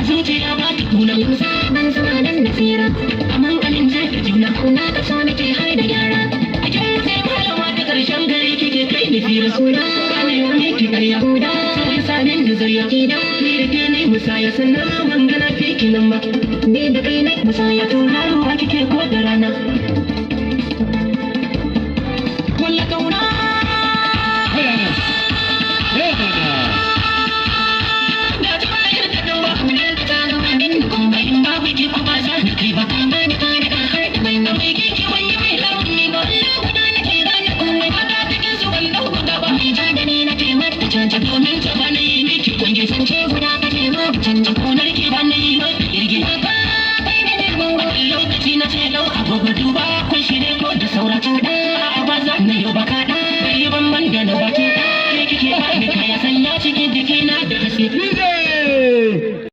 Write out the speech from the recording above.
zuciya ba ta kuna kusa ban zama nan da tsira amma ganin zai da juna kuna ka so nake har da gyara a kin sai malama ta karshen gari kike kai ni fira soda ba ne wani ki karya koda sai sanin da zuriya ki da ni da ke ne musaya sannan ban gana fiki nan ba ni da kai ne musaya to haruwa kike ko da rana walla kauna cikin jikina da haske